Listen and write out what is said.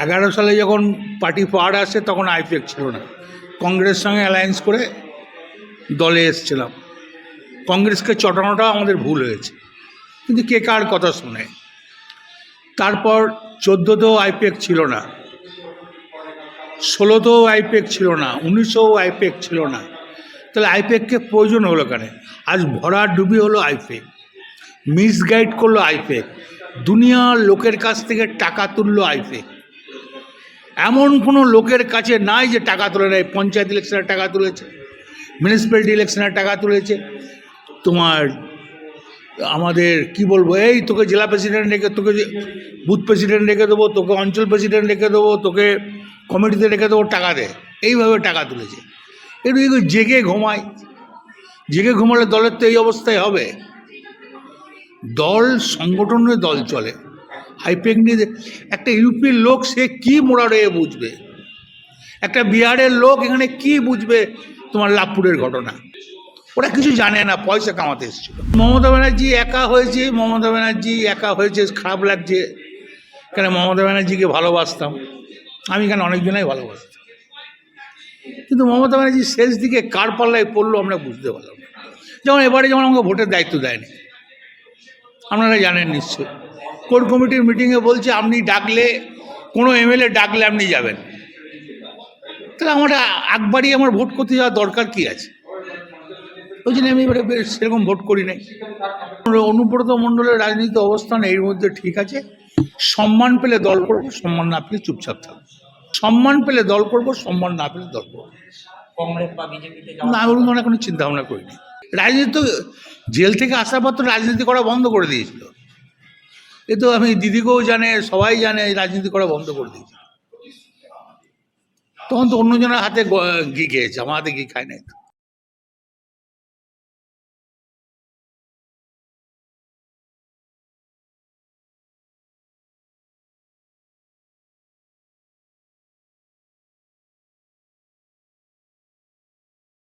11 সালে যখন পার্টি পাওয়ার আসে তখন আইপিএফ ছিল না, কংগ্রেসের সঙ্গে অ্যালায়েন্স করে দলে এসেছিলাম। কংগ্রেসকে চটানোটাও আমাদের ভুল হয়েছে, কিন্তু কে কার কথা শুনে। তারপর 14তেও আইপিএফ ছিল না, 16তেও আইপিএফ ছিল না, 1900ও আইপিএফ ছিল না। তাহলে আইপিএফকে প্রয়োজন হলো কেন? আজ ভরা ডুবি হলো আইপিএফ, মিসগাইড করলো আইপিএফ, দুনিয়ার লোকের কাছ থেকে টাকা তুললো আইপিএফ। এমন কোনো লোকের কাছে নাই যে টাকা তুলে নেয়। পঞ্চায়েত ইলেকশনের টাকা তুলেছে, মিউনিসিপ্যালিটি ইলেকশনের টাকা তুলেছে, তোমার আমাদের কি বলবো, এই তোকে জেলা প্রেসিডেন্ট রেখে, তোকে বুথ প্রেসিডেন্ট রেখে দেবো, তোকে অঞ্চল প্রেসিডেন্ট রেখে দেবো, তোকে কমিটিতে রেখে দেবো, টাকা দে, এইভাবে টাকা তুলেছে। একটু জেগে ঘুমায়, জেগে ঘুমালে দলের তো এই অবস্থায় হবে। দল সংগঠনের দল চলে, আইপিএফ নিয়ে। একটা ইউপির লোক সে কি মোড়ারে বুঝবে, একটা বিহারের লোক এখানে কি বুঝবে তোমার লাভপুরের ঘটনা? ওরা কিছু জানে না, পয়সা কামাতে এসেছিল। মমতা ব্যানার্জি একা হয়েছে, মমতা ব্যানার্জি একা হয়েছে, খারাপ লাগছে। কেন মমতা ব্যানার্জিকে ভালোবাসতাম আমি, কেন অনেকজনাই ভালোবাসতাম, কিন্তু মমতা ব্যানার্জি শেষ দিকে কার পাল্লায় পড়লো আমরা বুঝতে পারলাম না। যেমন এবারে যেমন আমাকে ভোটের দায়িত্ব দেয়নি, আপনারা জানেন নিশ্চয়। কোর কমিটির মিটিংয়ে বলছে আপনি ডাকলে, কোনো এমএলএ ডাকলে আপনি যাবেন। তাহলে আমার একবারই আমার ভোট করতে যাওয়ার দরকার কি আছে? ওই জন্য আমি এবারে সেরকম ভোট করি নাই। অনুব্রত মণ্ডলের রাজনীতি অবস্থান এর মধ্যে ঠিক আছে। সম্মান পেলে দল করবো, সম্মান না পেলে চুপচাপ থাকবো। সম্মান পেলে দল করবো, সম্মান না পেলে দল করবো। কংগ্রেস বা বিজেপিতে না, আমি ওরকম কোনো চিন্তা ভাবনা করিনি। রাজনীতি তো জেল থেকে আসার পর তো রাজনীতি করা বন্ধ করে দিয়েছিল। এ তো আমি দিদিকেও জানে, সবাই জানে রাজনীতি করা বন্ধ করে দিয়েছিল। তখন তো অন্যজনের হাতে ঘি খেয়েছে, আমার হাতে ঘি খায় নাই।